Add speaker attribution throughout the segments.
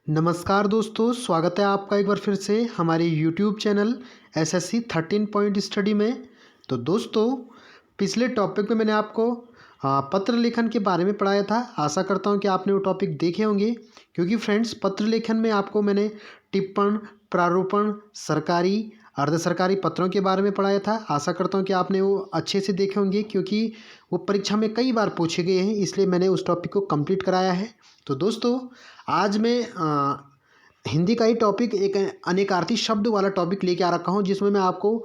Speaker 1: नमस्कार दोस्तों, स्वागत है आपका एक बार फिर से हमारे YouTube channel SSC 13 point study में। तो दोस्तों, पिछले टॉपिक में मैंने आपको पत्र लेखन के बारे में पढ़ाया था। आशा करता हूं कि आपने वो टॉपिक देखे होंगे, क्योंकि फ्रेंड्स पत्र लेखन में आपको मैंने टिप्पण, प्रारूपण, सरकारी, अर्ध सरकारी पत्रों के बारे में पढ़ाया था। आशा करता हूं कि आपने वो अच्छे से देखे होंगे, क्योंकि वो परीक्षा में कई बार पूछे गए हैं, इसलिए मैंने उस टॉपिक को कंप्लीट कराया है। तो दोस्तों, आज मैं हिंदी का ही टॉपिक, एक अनेकार्थी शब्द वाला टॉपिक लेके आ रखा हूँ, जिसमें मैं आपको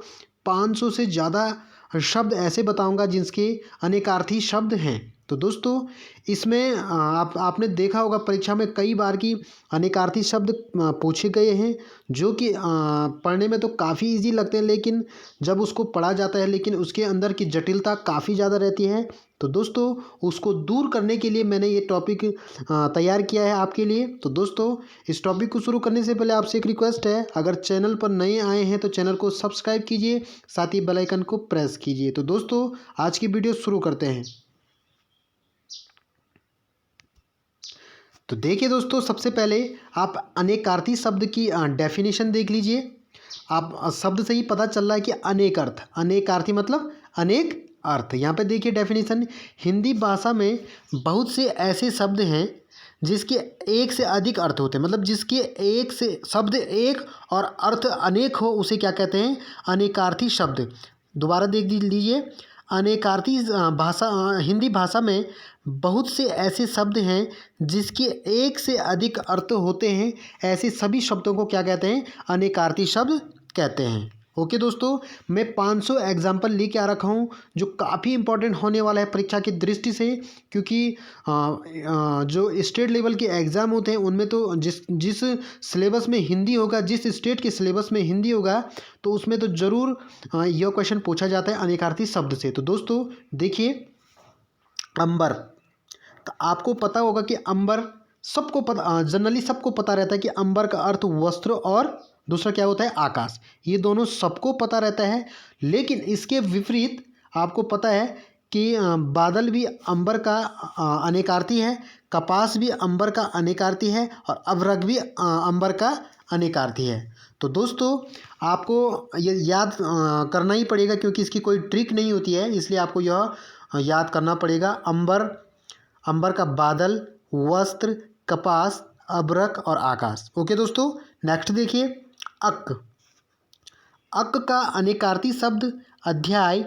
Speaker 1: 500 से ज़्यादा शब्द ऐसे बताऊंगा जिसके अनेकार्थी शब्द हैं। तो दोस्तों, इसमें आपने देखा होगा परीक्षा में कई बार की अनेकार्थी शब्द पूछे गए हैं, जो कि पढ़ने में तो काफ़ी इजी लगते हैं, लेकिन जब उसको पढ़ा जाता है लेकिन उसके अंदर की जटिलता काफ़ी ज़्यादा रहती है। तो दोस्तों, उसको दूर करने के लिए मैंने ये टॉपिक तैयार किया है आपके लिए। तो दोस्तों, इस टॉपिक को शुरू करने से पहले आपसे एक रिक्वेस्ट है, अगर चैनल पर नए आए हैं तो चैनल को सब्सक्राइब कीजिए, साथ ही बेल आइकन को प्रेस कीजिए। तो दोस्तों, आज की वीडियो शुरू करते हैं। तो देखिए दोस्तों, सबसे पहले आप अनेकार्थी शब्द की डेफिनेशन देख लीजिए। आप शब्द से ही पता चल रहा है कि अनेक अर्थ, अनेकार्थी मतलब अनेक अर्थ। यहाँ पे देखिए डेफिनेशन, हिंदी भाषा में बहुत से ऐसे शब्द हैं जिसके एक से अधिक अर्थ होते हैं, मतलब जिसके एक से शब्द एक और अर्थ अनेक हो, उसे क्या कहते हैं? अनेकार्थी शब्द। दोबारा देख लीजिए, अनेकार्थी भाषा, हिंदी भाषा में बहुत से ऐसे शब्द हैं जिसके एक से अधिक अर्थ होते हैं। ऐसे सभी शब्दों को क्या कहते हैं? अनेकार्थी शब्द कहते हैं। ओके दोस्तों, मैं 500 एग्जाम्पल लेके आ रखा हूँ, जो काफ़ी इंपॉर्टेंट होने वाला है परीक्षा की दृष्टि से, क्योंकि जो स्टेट लेवल के एग्ज़ाम होते हैं उनमें तो जिस सिलेबस में हिंदी होगा, जिस स्टेट के सिलेबस में हिंदी होगा, तो उसमें तो ज़रूर यह क्वेश्चन पूछा जाता है अनेकार्थी शब्द से। तो दोस्तों देखिए, अंबर। तो आपको पता होगा कि अंबर, सबको पता, जनरली सबको पता रहता है कि अंबर का अर्थ वस्त्र और दूसरा क्या होता है? आकाश। ये दोनों सबको पता रहता है, लेकिन इसके विपरीत आपको पता है कि बादल भी अंबर का अनेकार्थी है, कपास भी अंबर का अनेकार्थी है, और अभ्रक भी अंबर का अनेकार्थी है। तो दोस्तों, आपको ये याद करना ही पड़ेगा, क्योंकि इसकी कोई ट्रिक नहीं होती है, इसलिए आपको यह याद करना पड़ेगा। अंबर, अंबर का बादल, वस्त्र, कपास, अभ्रक और आकाश। ओके दोस्तों, नेक्स्ट देखिए, अक। अक का अनेकार्थी शब्द अध्याय,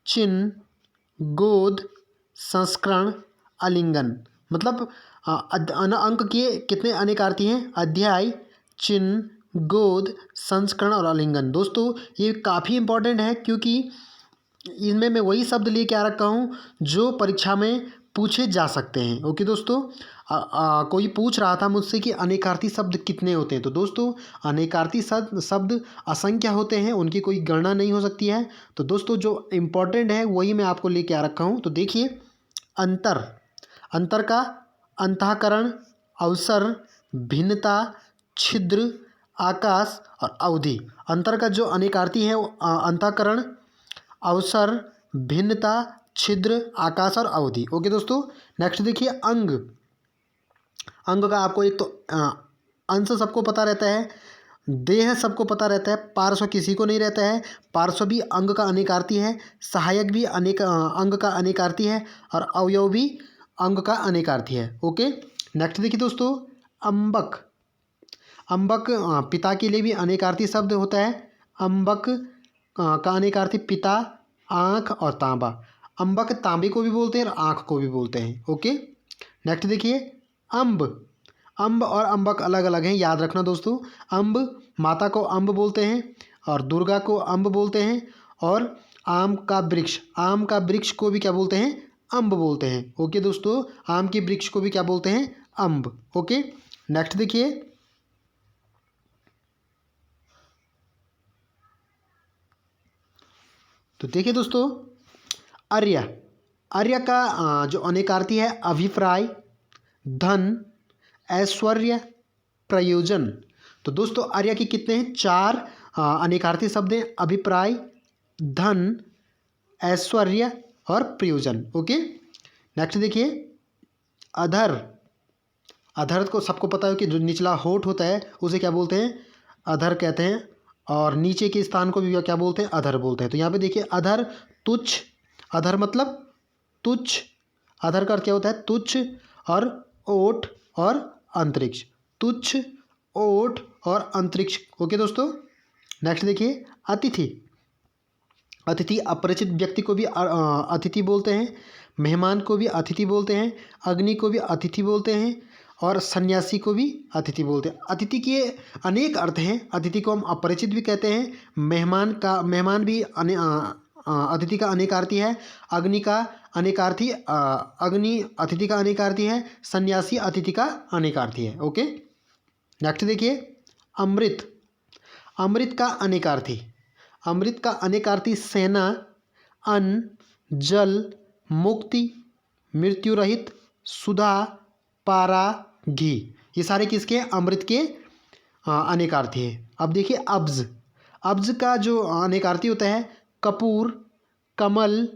Speaker 1: चिन्ह, गोद, संस्करण, आलिंगन। मतलब अंक के कितने अनेकार्थी हैं? अध्याय, चिन्ह, गोद, संस्करण और आलिंगन। दोस्तों, ये काफ़ी इंपॉर्टेंट है, क्योंकि इनमें मैं वही शब्द लेके आ रखा हूँ जो परीक्षा में पूछे जा सकते हैं। ओके दोस्तों, कोई पूछ रहा था मुझसे कि अनेकार्थी शब्द कितने होते हैं। तो दोस्तों, अनेकार्थी शब्द असंख्य होते हैं, उनकी कोई गणना नहीं हो सकती है। तो दोस्तों, जो इम्पोर्टेंट है वही मैं आपको लेके आ रखा हूँ। तो देखिए, अंतर। अंतर का अंतःकरण, अवसर, भिन्नता, छिद्र, आकाश और अवधि। अंतर का जो अनेकार्थी है वो अंतःकरण, अवसर, भिन्नता, छिद्र, आकाश और अवधि। ओके दोस्तों, नेक्स्ट देखिए, अंग। अंग का आपको एक तो अंश सबको पता रहता है, देह सबको पता रहता है, पार्श्व किसी को नहीं रहता है। पार्श्व भी अंग का अनेकार्थी है, सहायक भी अंग का अनेकार्थी है, और अवयव भी अंग का अनेकार्थी है। ओके, नेक्स्ट देखिए दोस्तों, अम्बक। अम्बक पिता के लिए भी अनेकार्थी शब्द होता है। अम्बक का अनेकार्थी पिता, आँख और तांबा। अम्बक तांबे को भी बोलते हैं और आँख को भी बोलते हैं। ओके, नेक्स्ट देखिए, अम्ब। अम्ब और अम्बक अलग अलग हैं, याद रखना दोस्तों। अम्ब, माता को अम्ब बोलते हैं, और दुर्गा को अम्ब बोलते हैं, और आम का वृक्ष, आम का वृक्ष को भी क्या बोलते हैं? अम्ब बोलते हैं। ओके दोस्तों, आम के वृक्ष को भी क्या बोलते हैं? अम्ब। ओके, नेक्स्ट देखिए, तो देखिए दोस्तों, अर्य। अर्य का जो अनेकार्थी है, अभिप्राय, धन, ऐश्वर्य, प्रयोजन। तो दोस्तों, अर्य के कितने हैं? 4 अनेकार्थी शब्द हैं, अभिप्राय, धन, ऐश्वर्य और प्रयोजन। ओके, नेक्स्ट देखिए, अधर। अधर को सबको पता है कि जो निचला होठ होता है उसे क्या बोलते हैं, अधर कहते हैं, और नीचे के स्थान को भी क्या बोलते हैं, अधर बोलते हैं। तो यहाँ पे देखिए अधर तुच्छ, अधर मतलब तुच्छ, अधर का अर्थ क्या होता है, तुच्छ, और ओठ और अंतरिक्ष, तुच्छ, ओठ और अंतरिक्ष। ओके दोस्तों, नेक्स्ट देखिए अतिथि। अतिथि अपरिचित व्यक्ति को भी अतिथि बोलते हैं, मेहमान को भी अतिथि बोलते हैं, अग्नि को भी अतिथि बोलते हैं, और सन्यासी को भी अतिथि बोलते हैं। अतिथि के अनेक अर्थ हैं। अतिथि को हम अपरिचित भी कहते हैं, मेहमान भी अतिथि का अनेकार्थी है, अग्नि का अनेकार्थी अग्नि अतिथि का अनेकार्थी है, सन्यासी अतिथि का अनेकार्थी है। ओके, नेक्स्ट देखिए अमृत। अमृत का अनेकार्थी, अमृत का अनेकार्थी सेना, अन्न, जल, मुक्ति, मृत्यु रहित, सुधा, पारा, घी, ये सारे किसके हैं, अमृत के अनेकार्थी है। अब देखिए अब्ज। अब्ज का जो अनेकार्थी होता है कपूर, कमल,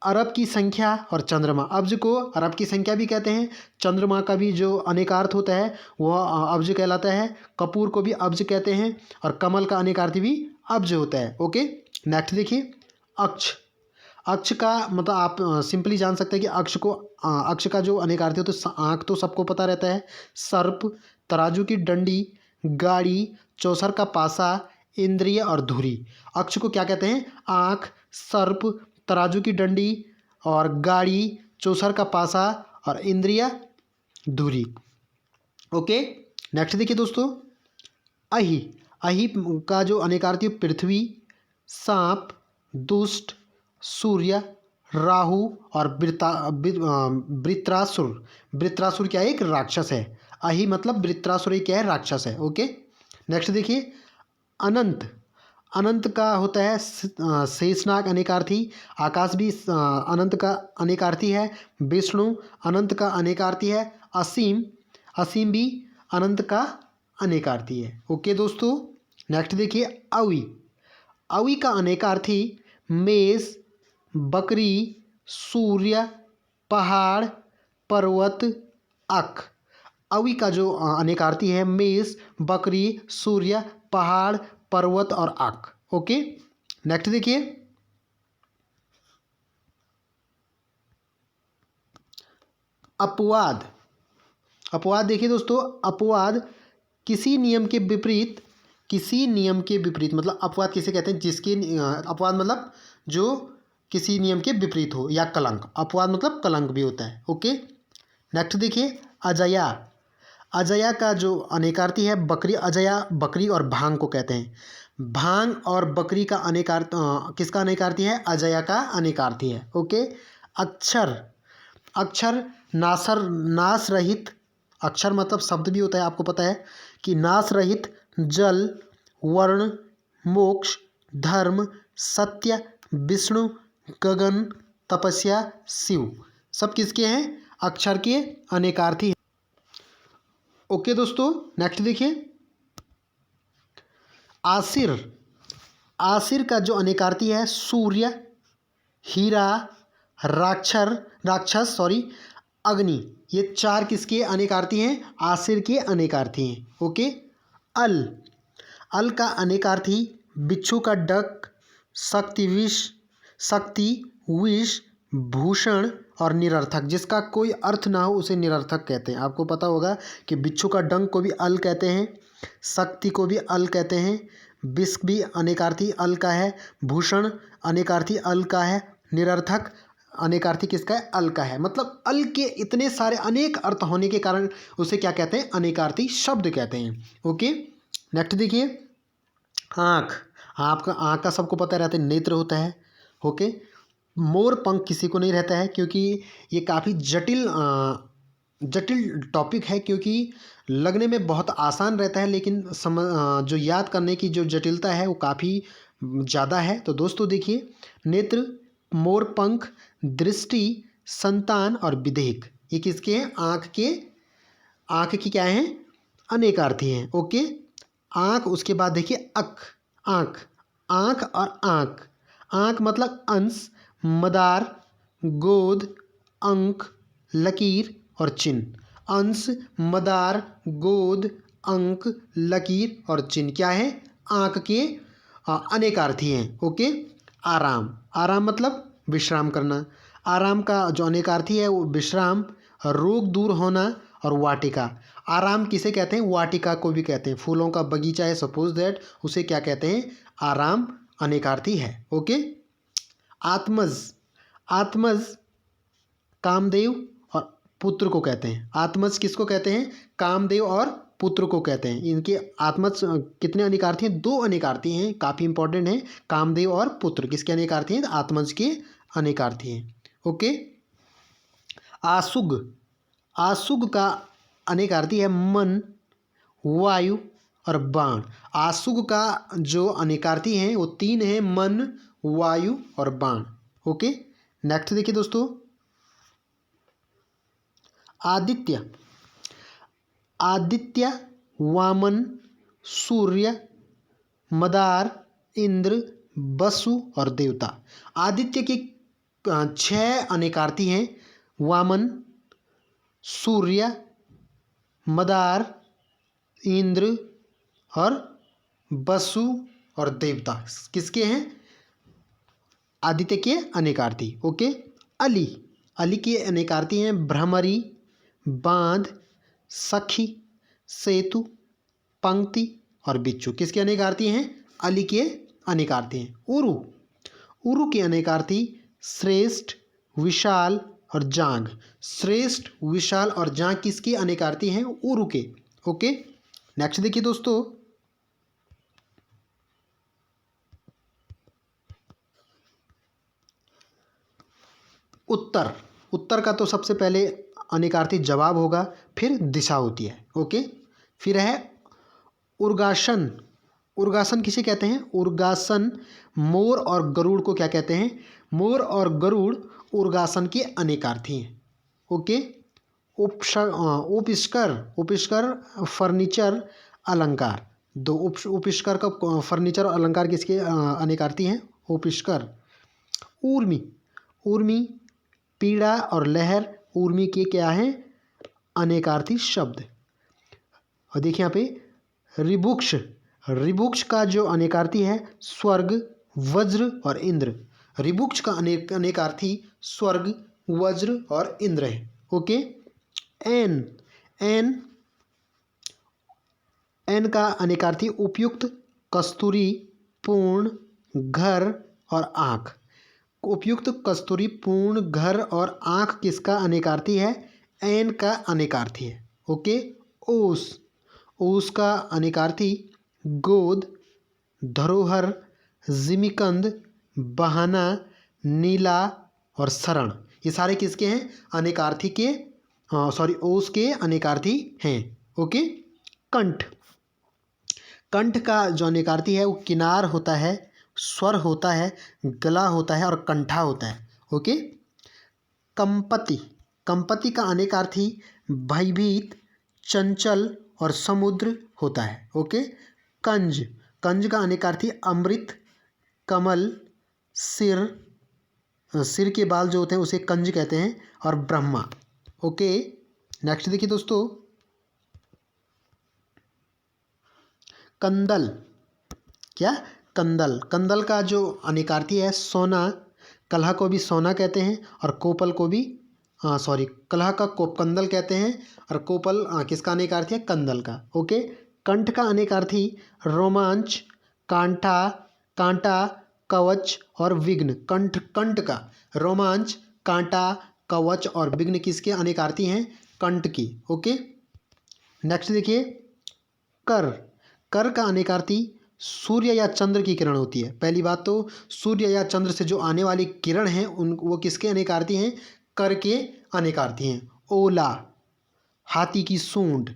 Speaker 1: अरब की संख्या और चंद्रमा। अब्ज को अरब की संख्या भी कहते हैं, चंद्रमा का भी जो अनेकार्थ होता है वह अब्ज कहलाता है, कपूर को भी अब्ज कहते हैं, और कमल का अनेकार्थी भी अब्ज होता है। ओके, नेक्स्ट देखिए अक्ष। अक्ष का मतलब आप सिंपली जान सकते हैं कि अक्ष का जो अनेकार्थी होता है, आँख तो सबको पता रहता है, सर्प, तराजू की डंडी, गाड़ी, चौसर का पासा, इंद्रिय और धुरी। अक्ष को क्या कहते हैं, आँख, सर्प, तराजू की डंडी और गाड़ी, चौसर का पासा और इंद्रिय, धुरी। ओके, नेक्स्ट देखिए दोस्तों अहि। अहि का जो अनेकार्थी पृथ्वी, सांप, दुष्ट, सूर्य, राहु और वृत्रासुर। वृत्रासुर क्या है, एक राक्षस है। अहि मतलब वृत्रासुर क्या है, राक्षस है। ओके, नेक्स्ट देखिए अनंत। अनंत का होता है शेषनाग अनेकार्थी, आकाश भी अनंत का अनेकार्थी है, विष्णु अनंत का अनेकार्थी है, असीम, असीम भी अनंत का अनेकार्थी है। ओके दोस्तों, नेक्स्ट देखिए अवि। अवि का अनेकार्थी मेष, बकरी, सूर्य, पहाड़, पर्वत, अख। अवि का जो अनेकार्थी है मेष, बकरी, सूर्य, पहाड़, पर्वत और आँख। ओके, नेक्स्ट देखिए अपवाद। अपवाद देखिए दोस्तों, अपवाद किसी नियम के विपरीत, किसी नियम के विपरीत मतलब अपवाद किसे कहते हैं, जिसके अपवाद मतलब जो किसी नियम के विपरीत हो, या कलंक। अपवाद मतलब कलंक भी होता है। ओके, नेक्स्ट देखिए अजया। अजया का जो अनेकार्थी है बकरी, अजया बकरी और भांग को कहते हैं। भांग और बकरी का किसका अनेकार्थी है, अजया का अनेकार्थी है। ओके, अक्षर। अक्षर नाश रहित, अक्षर मतलब शब्द भी होता है, आपको पता है कि नाश रहित, जल, वर्ण, मोक्ष, धर्म, सत्य, विष्णु, गगन, तपस्या, शिव, सब किसके हैं, अक्षर के अनेकार्थी हैं। ओके दोस्तों, नेक्स्ट देखिए आसिर। आसिर का जो अनेकार्थी है सूर्य, हीरा, राक्षस अग्नि, ये चार किसके अनेकार्थी हैं, आसिर के अनेकार्थी हैं। ओके, अल। अल का अनेकार्थी बिच्छू का डक, शक्ति, विष, भूषण और निरर्थक। जिसका कोई अर्थ ना हो उसे निरर्थक कहते हैं। आपको पता होगा कि बिच्छू का डंक को भी अल कहते हैं, शक्ति को भी अल कहते हैं, विष भी अनेकार्थी अल का है, भूषण अनेकार्थी अल का है, निरर्थक अनेकार्थी किसका है, अल का है। मतलब अल के इतने सारे अनेक अर्थ होने के कारण उसे क्या कहते हैं, अनेकार्थी शब्द कहते हैं। ओके, नेक्स्ट देखिए आँख। आपका आँख का सबको पता रहता है, नेत्र होता है। ओके, मोर पंख किसी को नहीं रहता है, क्योंकि ये काफ़ी जटिल टॉपिक है, क्योंकि लगने में बहुत आसान रहता है लेकिन जो याद करने की जो जटिलता है वो काफ़ी ज़्यादा है। तो दोस्तों देखिए नेत्र, मोर पंख, दृष्टि, संतान और विदेह, ये किसके हैं, आँख की क्या हैं, अनेकार्थी हैं। ओके, आँख, उसके बाद देखिए आँख और आँख मतलब अंश, मदार, गोद, अंक, लकीर और चिन्ह। अंश, मदार, गोद, अंक, लकीर और चिन्ह क्या है? आंक के अनेकार्थी हैं। ओके। आराम, आराम मतलब विश्राम करना। आराम का जो अनेकार्थी है वो विश्राम, रोग दूर होना और वाटिका। आराम किसे कहते हैं? वाटिका को भी कहते हैं। फूलों का बगीचा है सपोज दैट, उसे क्या कहते हैं? आराम अनेकार्थी है। ओके। आत्मज, आत्मज कामदेव और पुत्र को कहते हैं। आत्मज किसको कहते हैं? कामदेव और पुत्र को कहते हैं। इनके आत्मज कितने अनेकार्थी हैं? 2 अनेकार्थी हैं, काफ़ी इंपॉर्टेंट है। कामदेव और पुत्र किसके अनेकार्थी हैं? आत्मज के अनेकार्थी हैं। ओके। आसुग, आसुग का अनेकार्थी है मन, वायु और बाण। आसुग का जो अनेकार्थी हैं वो 3 हैं, मन, वायु और बाण। ओके। नेक्स्ट देखिए दोस्तों, आदित्य, आदित्य, वामन, सूर्य, मदार, इंद्र, वसु और देवता। आदित्य के 6 अनेकार्थी हैं, वामन, सूर्य, मदार, इंद्र और वसु और देवता किसके हैं? आदित्य के अनेकार्थी। ओके। अली, अली के अनेकार्थी हैं भ्रमरी, बांध, सखी, सेतु, पंक्ति और बिच्छू। किसके अनेकार्थी हैं? अली के अनेकार्थी हैं। उरु, उरु के अनेकार्थी श्रेष्ठ, विशाल और जांघ। श्रेष्ठ, विशाल और जांघ किसके अनेकार्थी हैं? उरु के। ओके। नेक्स्ट देखिए दोस्तों, उत्तर। उत्तर का तो सबसे पहले अनेकार्थी जवाब होगा, फिर दिशा होती है। ओके। फिर है उर्गासन। उर्गासन किसे कहते हैं? उर्गासन मोर और गरुड़ को क्या कहते हैं? मोर और गरुड़ उर्गासन के अनेकार्थी हैं। ओके। उपस्कर, उपस्कर फर्नीचर, अलंकार। दो उपस्कर का फर्नीचर और अलंकार किसके अनेकार्थी हैं? उपस्कर। ऊर्मी, ऊर्मी पीड़ा और लहर, ऊर्मी के क्या हैं? अनेकार्थी शब्द। और देखिए यहाँ पे रिबुक्ष, रिबुक्ष का जो अनेकार्थी है स्वर्ग, वज्र और इंद्र। रिबुक्ष का अनेकार्थी स्वर्ग, वज्र और इंद्र है। ओके। एन, एन, एन का अनेकार्थी उपयुक्त, कस्तूरी, पूर्ण, घर और आँख। उपयुक्त, कस्तूरी, पूर्ण, घर और आँख किसका अनेकार्थी है? एन का अनेकार्थी है। ओके। ओस, ओस का अनेकार्थी गोद, धरोहर, जिमीकंद, बहाना, नीला और शरण। ये सारे किसके हैं? अनेकार्थी के ओस के अनेकार्थी हैं। ओके। कंठ, कंठ का जो अनेकार्थी है वो किनार होता है, स्वर होता है, गला होता है और कंठा होता है। ओके। कंपति, कंपति का अनेकार्थी भयभीत, चंचल और समुद्र होता है। ओके। कंज, कंज का अनेकार्थी अमृत, कमल, सिर, सिर के बाल जो होते हैं उसे कंज कहते हैं और ब्रह्मा। ओके। नेक्स्ट देखिए दोस्तों, कंदल। क्या? कंदल। कंदल का जो अनेकार्थी है सोना, कलह को भी सोना कहते हैं और कोपल को भी कलह का कंदल कहते हैं और कोपल किसका अनेकार्थी है? कंदल का। ओके। कंठ का अनेकार्थी रोमांच, कांटा, कांटा, कवच और विघ्न। कंठ, कंठ का रोमांच, कांटा, कवच और विघ्न किसके अनेकार्थी हैं? कंठ की। ओके। नेक्स्ट देखिए, कर। कर का अनेकार्थी सूर्य या चंद्र की किरण होती है। पहली बात तो सूर्य या चंद्र से जो आने वाली किरण है उन वो किसके अनेकार्थी हैं? कर के अनेकार्थी हैं। ओला, हाथी की सूंड,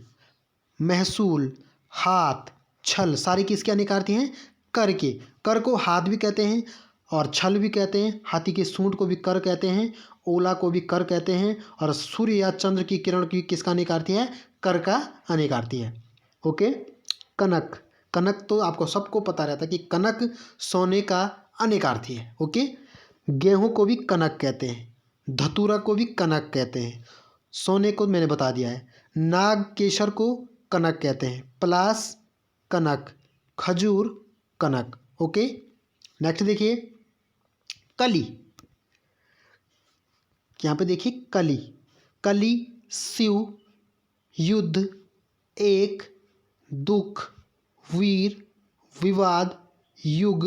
Speaker 1: महसूल, हाथ, छल सारे किसके अनेकार्थी हैं? कर के। कर को हाथ भी कहते हैं और छल भी कहते हैं, हाथी की सूंड को भी कर कहते हैं, ओला को भी कर कहते हैं और सूर्य या चंद्र की किरण की किसका अनेकार्थी है? कर का अनेकार्थी है। ओके। कनक, कनक तो आपको सबको पता रहता है कि कनक सोने का अनेकार्थी है। ओके। गेहूं को भी कनक कहते हैं, धतूरा को भी कनक कहते हैं, सोने को मैंने बता दिया है। नाग केसर को कनक कहते हैं। पलास कनक, खजूर कनक। ओके, नेक्स्ट देखिए कली। यहाँ पे देखिए कली, कली शिव, युद्ध, एक, दुख, वीर, विवाद, युग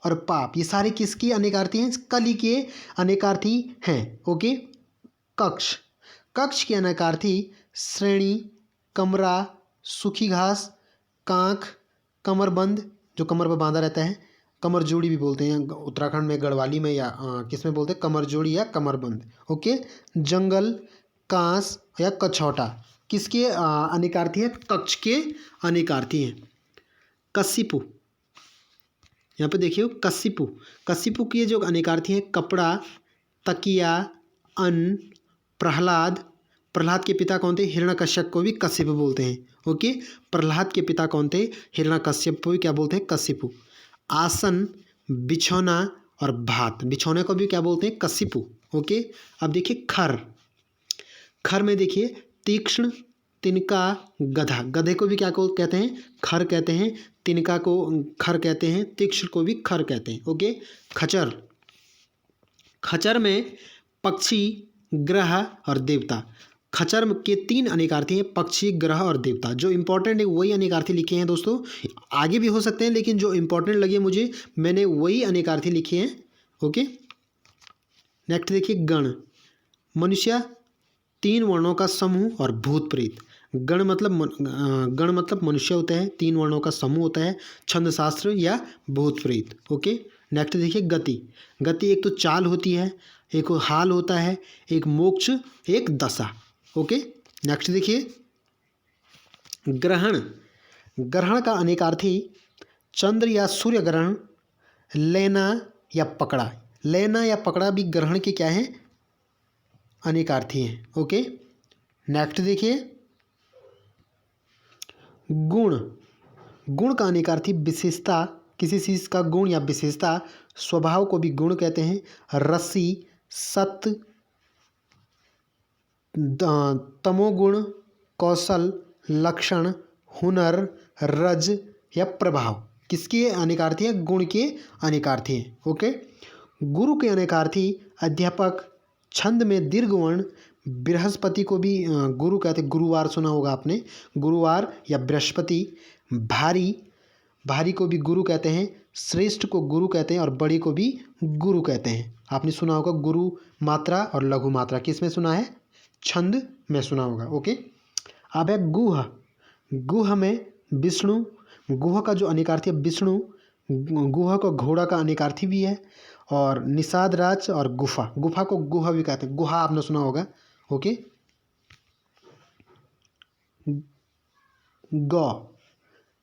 Speaker 1: और पाप, ये सारे किसकी अनेकार्थी हैं? कली के अनेकार्थी हैं। ओके, कक्ष, कक्ष के अनेकार्थी श्रेणी, कमरा, सूखी घास, कांख, कमरबंद जो कमर पर बांधा रहता है, कमर जोड़ी भी बोलते हैं उत्तराखंड में, गढ़वाली में या किस में बोलते हैं, कमर जोड़ी या कमरबंद। ओके, जंगल, कांस या कछौटा किसके अनेकार्थी है? कक्ष के अनेकार्थी हैं। कसिपु, यहाँ पे देखिए कसिपु, कसिपु के जो अनेकार्थी हैं कपड़ा, तकिया, अन्न, प्रहलाद, प्रहलाद के पिता कौन थे? हिरण्यकश्यप को भी कश्यप बोलते हैं। ओके, प्रहलाद के पिता कौन थे? हिरण्यकश्यप को भी क्या बोलते हैं? कश्यपु। आसन, बिछौना और भात, बिछौने को भी क्या बोलते हैं? कश्यपु। ओके, अब देखिए खर, खर में देखिए तीक्ष्ण, तिनका, गधा, गधे को भी क्या को कहते हैं? खर कहते हैं। तिनका को खर कहते हैं, तीक्ष्ण को भी खर कहते हैं। ओके, खचर, खचर में पक्षी, ग्रह और देवता, खचर के 3 अनेकार्थी हैं, पक्षी, ग्रह और देवता। जो इंपॉर्टेंट है वही अनेकार्थी लिखे हैं दोस्तों, आगे भी हो सकते हैं लेकिन जो इंपॉर्टेंट लगे मुझे मैंने वही अनेकार्थी लिखे हैं। ओके, नेक्स्ट देखिए गण, मनुष्य, 3 वर्णों का समूह और भूत प्रेत। गण मतलब मनुष्य होता है, 3 वर्णों का समूह होता है, छंद शास्त्र या भूत प्रेत। ओके, नेक्स्ट देखिए गति, गति एक तो चाल होती है, एक हाल होता है, एक मोक्ष, एक दशा। ओके, नेक्स्ट देखिए ग्रहण, ग्रहण का अनेकार्थी चंद्र या सूर्य ग्रहण, लेना या पकड़ा, लेना या पकड़ा भी ग्रहण के क्या है? अनेकार्थी हैं। ओके, नेक्स्ट देखिए गुण, गुण का अनेकार्थी विशेषता, किसी चीज़ का गुण या विशेषता, स्वभाव को भी गुण कहते हैं। रसी, सत्य, तमोगुण, कौशल, लक्षण, हुनर, रज या प्रभाव किसके अनेकार्थी हैं? गुण के अनेकार्थी हैं। ओके, गुरु के अनेकार्थी अध्यापक, छंद में दीर्घ वर्ण, बृहस्पति को भी गुरु कहते हैं, गुरुवार सुना होगा आपने, गुरुवार या बृहस्पति। भारी, भारी को भी गुरु कहते हैं, श्रेष्ठ को गुरु कहते हैं और बड़ी को भी गुरु कहते हैं। आपने सुना होगा गुरु मात्रा और लघु मात्रा, किस में सुना है? छंद में सुना होगा। ओके, अब है गुह, गुह में विष्णु, गुह का जो अनेकार्थी है विष्णु, गुह को घोड़ा का अनेकार्थी भी है। और निषाद राज और गुफा, गुफा को गुहा भी कहते हैं, गुहा आपने सुना होगा। ओके, गौ,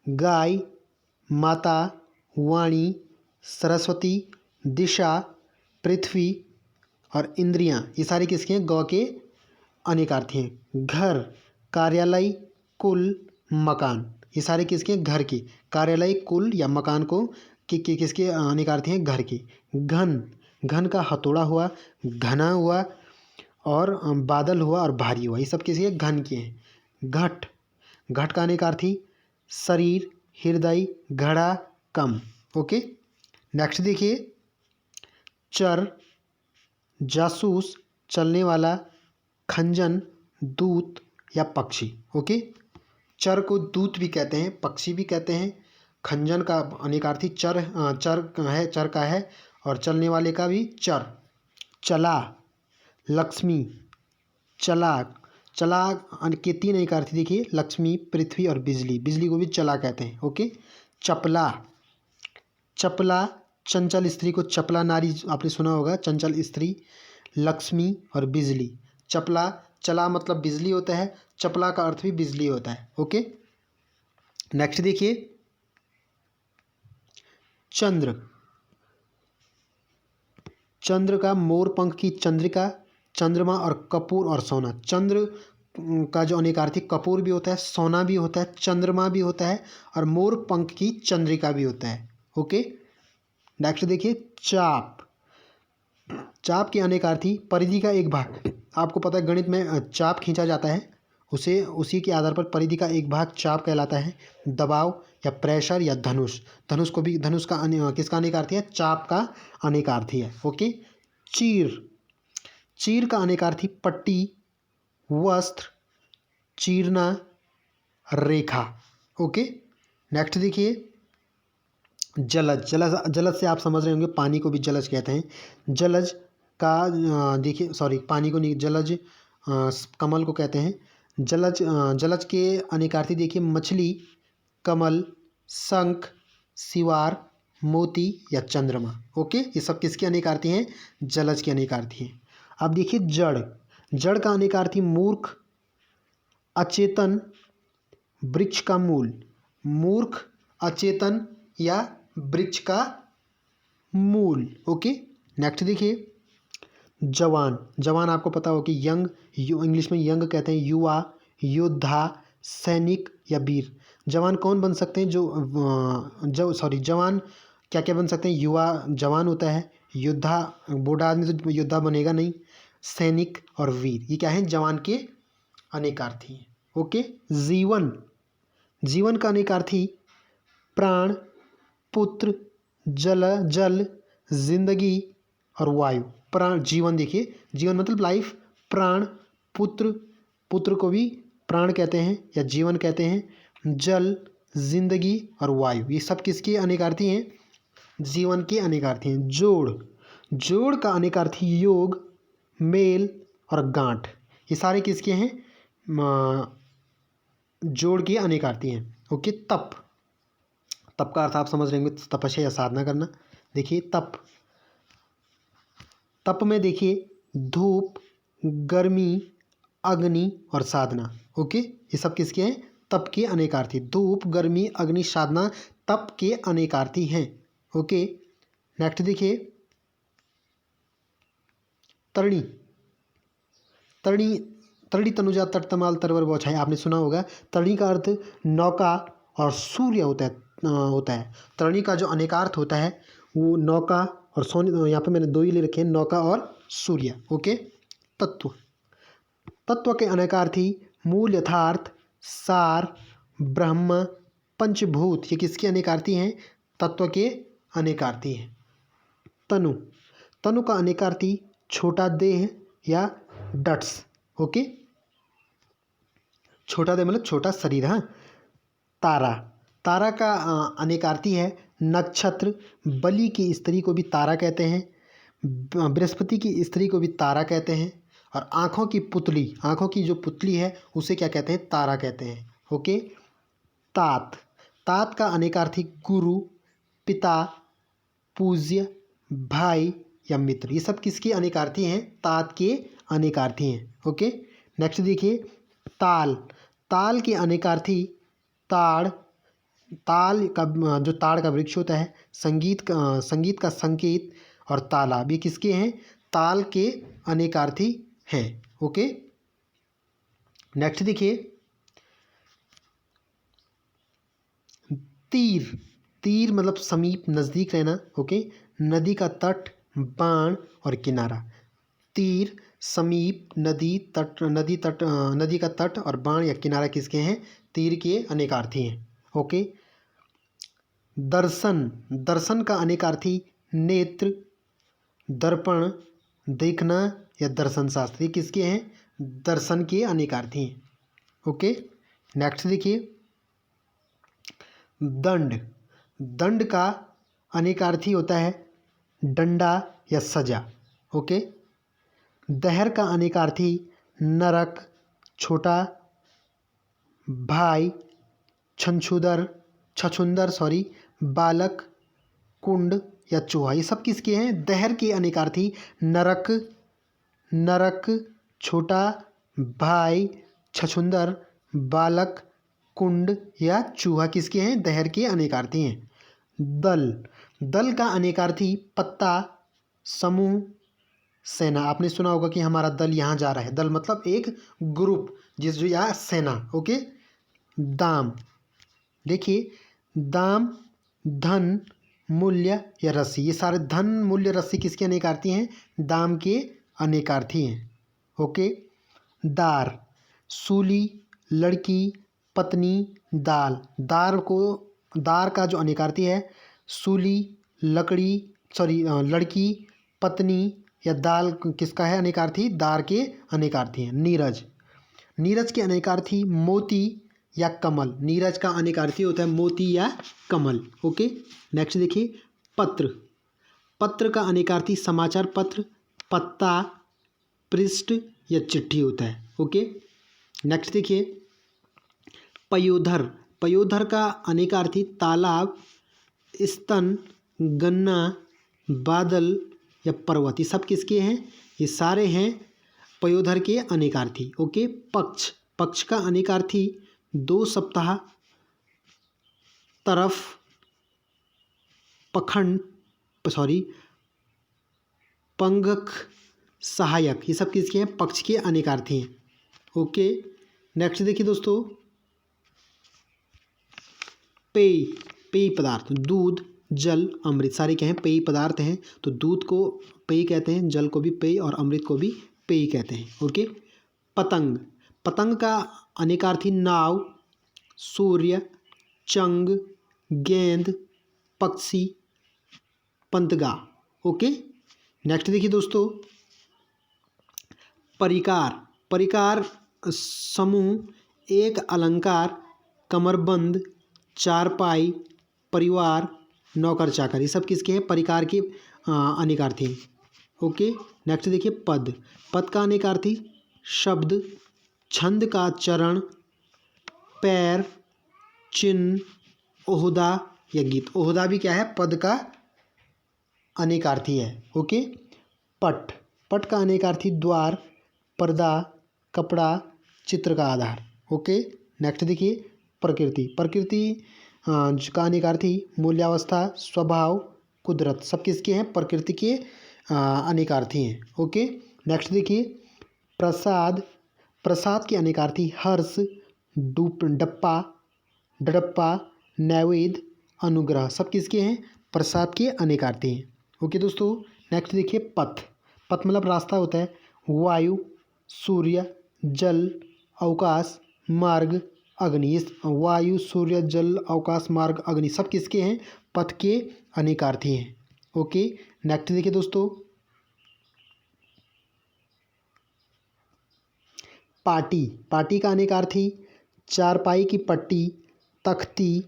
Speaker 1: गाय, माता, वाणी, सरस्वती, दिशा, पृथ्वी और इंद्रियां, ये सारी किसके हैं? गौ के अनेकार्थी हैं। घर, कार्यालय, कुल, मकान, ये सारे किसके हैं? घर के। कार्यालय, कुल या मकान को किसके अनेकार्थी हैं? घर के। घन, घन का हथौड़ा हुआ, घना हुआ और बादल हुआ और भारी हुआ, ये सब किसके? घन के हैं। घट, घट का अनेकार्थी शरीर, हृदय, घड़ा, कम। ओके, नेक्स्ट देखिए चर, जासूस, चलने वाला, खंजन, दूत या पक्षी। ओके, चर को दूत भी कहते हैं, पक्षी भी कहते हैं। खंजन का अनेकार्थी चर है, चर का है, और चलने वाले का भी चर। चला, लक्ष्मी, चलाक, चला के 3 अनेकार्थी देखिए, लक्ष्मी, पृथ्वी और बिजली, बिजली को भी चला कहते हैं। ओके, चपला, चपला चंचल स्त्री को चपला नारी आपने सुना होगा, चंचल स्त्री, लक्ष्मी और बिजली। चपला, चला मतलब बिजली होता है, चपला का अर्थ भी बिजली होता है। ओके, नेक्स्ट देखिए चंद्र, चंद्र का मोर पंख की चंद्रिका, चंद्रमा और कपूर और सोना। चंद्र का जो अनेकार्थी कपूर भी होता है, सोना भी होता है, चंद्रमा भी होता है और मोर पंख की चंद्रिका भी होता है। ओके, नेक्स्ट देखिए चाप, चाप के अनेकार्थी परिधि का एक भाग, आपको पता है गणित में चाप खींचा जाता है, उसे उसी के आधार पर परिधि का एक भाग चाप कहलाता है। दबाव या प्रेशर या धनुष, धनुष को भी धनुष का किसका अनेकार्थी है? चाप का अनेकार्थी है। ओके। चीर, चीर का अनेकार्थी पट्टी, वस्त्र, चीरना, रेखा। ओके। नेक्स्ट देखिए जलज, जलज से आप समझ रहे होंगे पानी को भी जलज कहते हैं। जलज का देखिए सॉरी पानी को नहीं, जलज कमल को कहते हैं। जलज के अनेकार्थी देखिए मछली, कमल, शंख, सिवार, मोती या चंद्रमा। ओके, ये सब किसके अनेकार्थी हैं? जलज के अनेकार्थी हैं। अब देखिए जड़, जड़ का अनेकार्थी मूर्ख, अचेतन, वृक्ष का मूल। मूर्ख, अचेतन या वृक्ष का मूल। ओके। नेक्स्ट देखिए जवान, जवान आपको पता हो कि यंग, इंग्लिश में यंग कहते हैं। युवा, योद्धा, सैनिक या वीर। जवान कौन बन सकते हैं? जवान क्या क्या बन सकते हैं? युवा जवान होता है, योद्धा बूढ़ा आदमी तो योद्धा बनेगा नहीं, सैनिक और वीर, ये क्या है? जवान के अनेकार्थी हैं। ओके। जीवन, जीवन का अनेकार्थी प्राण, पुत्र, जल, जिंदगी और वायु। प्राण, जीवन देखिए, जीवन मतलब लाइफ, प्राण, पुत्र, पुत्र को भी प्राण कहते हैं या जीवन कहते हैं, जल, जिंदगी और वायु, ये सब किसके अनेकार्थी हैं? जीवन के अनेकार्थी हैं। जोड़, जोड़ का अनेकार्थी योग, मेल और गांठ, ये सारे किसके हैं? जोड़ के अनेकार्थी हैं। ओके। तप, तप का अर्थ आप समझ रहे होंगे, तपस्या या साधना करना। देखिए तप, तप में देखिए धूप, गर्मी, अग्नि और साधना। ओके, ये सब किसके हैं? तप के अनेकार्थी। धूप, गर्मी, अग्नि, साधना तप के अनेकार्थी हैं। ओके। नेक्स्ट देखिए तरणी, तरणी, तरणी तनुजा तट तमाल तरवर बौछाई, आपने सुना होगा। तरणी का अर्थ नौका और सूर्य होता है। तरणी का जो अनेकार्थ होता है वो नौका और सोने, यहाँ पे मैंने दो ही ले रखे हैं, नौका और सूर्य। ओके। तत्व, तत्व के अनेकार्थी मूल, यथार्थ, सार, ब्रह्म, पंचभूत, ये किसके अनेकार्थी हैं? तत्व के अनेकार्थी हैं। तनु, तनु का अनेकार्थी छोटा देह या डट्स। ओके, छोटा देह मतलब छोटा शरीर। हाँ। तारा, तारा का अनेकार्थी है नक्षत्र, बलि की स्त्री को भी तारा कहते हैं, बृहस्पति की स्त्री को भी तारा कहते हैं, और आँखों की पुतली, आँखों की जो पुतली है उसे क्या कहते हैं? तारा कहते हैं। ओके। तात, तात का अनेकार्थी गुरु, पिता, पूज्य, भाई या मित्र, ये सब किसके अनेकार्थी हैं? तात के अनेकार्थी हैं। ओके। नेक्स्ट देखिए ताल, ताल के अनेकार्थी ताड़, ताल का जो ताड़ का वृक्ष होता है, संगीत का संकेत और तालाब, ये किसके हैं? ताल के अनेकार्थी हैं। ओके। नेक्स्ट देखिए तीर, तीर मतलब समीप, नज़दीक रहना। ओके। नदी का तट, बाण और किनारा। तीर, समीप, नदी, तट, नदी का तट और बाण या किनारा किसके हैं? तीर के अनेकार्थी हैं। ओके। दर्शन, दर्शन का अनेकार्थी नेत्र, दर्पण, देखना या दर्शन शास्त्र, ये किसके हैं? दर्शन के अनेकार्थी हैं। ओके। नेक्स्ट देखिए दंड, दंड का अनेकार्थी होता है डंडा या सजा। ओके। दहर का अनेकार्थी नरक, छोटा भाई, छछूंदर बालक, कुंड या चूहा, ये सब किसके हैं? दहर के अनेकार्थी नरक, नरक, छोटा भाई, छछूंदर, बालक, कुंड या चूहा किसके हैं? दहर के अनेकार्थी हैं। दल, दल का अनेकार्थी पत्ता, समूह, सेना, आपने सुना होगा कि हमारा दल यहाँ जा रहा है। दल मतलब एक ग्रुप, जिस जो या सेना। ओके। दाम, देखिए दाम, धन, मूल्य या राशि, ये सारे धन, मूल्य, राशि किसके अनेकार्थी हैं? दाम के अनेकार्थी हैं। ओके। दार, सूली, लड़की, पत्नी, दाल। दार का जो अनेकार्थी है सूली, लकड़ी, लड़की, पत्नी या दाल किसका है अनेकार्थी? दार के अनेकार्थी हैं। नीरज, नीरज के अनेकार्थी मोती या कमल। नीरज का अनेकार्थी होता है मोती या कमल। ओके, नेक्स्ट देखिए पत्र। पत्र का अनेकार्थी समाचार पत्र, पत्ता, पृष्ठ या चिट्ठी होता है। ओके, नेक्स्ट देखिए पयोधर। पयोधर का अनेकार्थी तालाब, स्तन, गन्ना, बादल या पर्वत। ये सब किसके हैं? ये सारे हैं पयोधर के अनेकार्थी। ओके, पक्ष। पक्ष का अनेकार्थी 2 सप्ताह, तरफ, पखंड, पंगक, सहायक। ये सब किसके हैं? पक्ष के अनेकार्थी हैं। ओके, नेक्स्ट देखिए दोस्तों पेय। पेय पदार्थ दूध, जल, अमृत सारे क्या हैं? पेय पदार्थ हैं। तो दूध को पेय कहते हैं, जल को भी पेय और अमृत को भी पेय कहते हैं। ओके, पतंग। पतंग का अनेकार्थी नाव, सूर्य, चंग, गेंद, पक्षी, पंतगा। ओके, नेक्स्ट देखिए दोस्तों परिकार। परिकार समूह, एक अलंकार, कमरबंद, चारपाई, परिवार, नौकर चाकर। ये सब किसके हैं? परिकार के अनेकार्थी हैं। ओके, नेक्स्ट देखिए पद। पद का अनेकार्थी शब्द, छंद का चरण, पैर, चिन्ह, ओहदा या गीत। ओहदा भी क्या है? पद का अनेकार्थी है। ओके, पट। पट का अनेकार्थी द्वार, पर्दा, कपड़ा, चित्र का आधार। ओके, नेक्स्ट देखिए प्रकृति। प्रकृति का अनेकार्थी मूल्यावस्था, स्वभाव, कुदरत। सब किसके हैं? प्रकृति के अनेकार्थी हैं। ओके, नेक्स्ट देखिए प्रसाद। प्रसाद के अनेकार्थी हर्ष, डप्पा, डडप्पा, नैवेद्य, अनुग्रह। सब किसके हैं? प्रसाद के अनेकार्थी हैं। ओके दोस्तों, नेक्स्ट देखिए पथ। पथ मतलब रास्ता होता है। वायु, सूर्य, जल, अवकाश, मार्ग, अग्नि। इस वायु, सूर्य, जल, अवकाश, मार्ग, अग्नि सब किसके हैं? पथ के अनेकार्थी हैं। ओके, नेक्स्ट देखिए दोस्तों पाटी। पाटी का अनेकार्थी चारपाई की पट्टी, तख्ती,